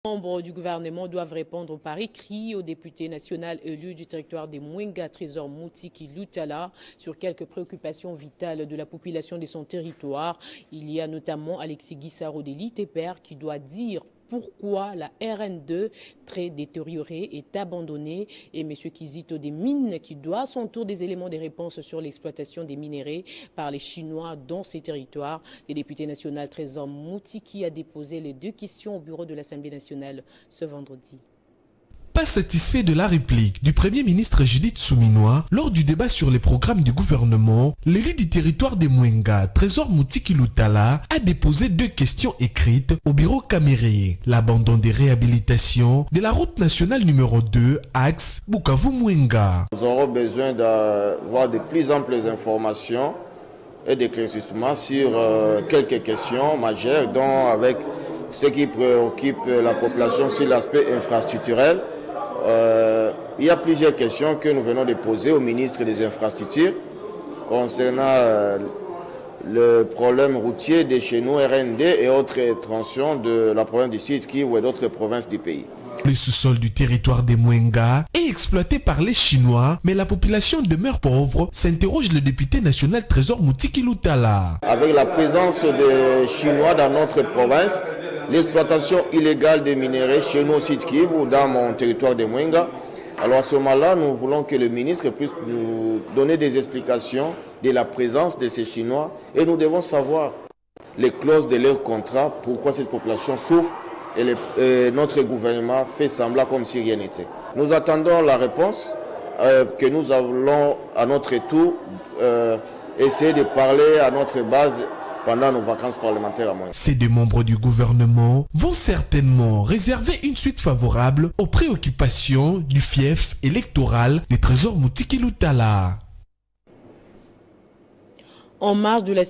Les membres du gouvernement doivent répondre par écrit au député national élu du territoire des Mwenga, Trésor Moutiki Lutala, sur quelques préoccupations vitales de la population de son territoire. Il y a notamment Alexis Guissaro de l'ITPR qui doit dire pourquoi la RN2, très détériorée, est abandonnée, et M. Kizito des Mines qui doit à son tour des éléments de réponse sur l'exploitation des minerais par les Chinois dans ces territoires. Le député national Trésor Moutiki a déposé les 2 questions au bureau de l'Assemblée nationale ce vendredi. Pas satisfait de la réplique du Premier ministre Judith Souminois lors du débat sur les programmes du gouvernement, l'élu du territoire des Mwenga, Trésor Moutiki Lutala, a déposé 2 questions écrites au bureau caméré. L'abandon des réhabilitations de la route nationale numéro 2, axe Bukavu-Mwenga. Nous aurons besoin d'avoir de plus amples informations et d'éclaircissements sur quelques questions majeures, dont avec ce qui préoccupe la population sur l'aspect infrastructurel. Il y a plusieurs questions que nous venons de poser au ministre des Infrastructures concernant le problème routier de chez nous, RND et autres tensions de la province du Sud-Kivu ou d'autres provinces du pays. Le sous-sol du territoire des Mwenga est exploité par les Chinois, mais la population demeure pauvre, s'interroge le député national Trésor Moutiki Lutala. Avec la présence des Chinois dans notre province, l'exploitation illégale des minerais chez nous au Sud-Kivu ou dans mon territoire de Mwenga. Alors à ce moment-là, nous voulons que le ministre puisse nous donner des explications de la présence de ces Chinois et nous devons savoir les clauses de leur contrat, pourquoi cette population souffre et notre gouvernement fait semblant comme si rien n'était. Nous attendons la réponse que nous allons à notre tour essayer de parler à notre base pendant nos vacances parlementaires à Mwenga. Ces 2 membres du gouvernement vont certainement réserver une suite favorable aux préoccupations du fief électoral des Trésors Moutiki Lutala. En marge de la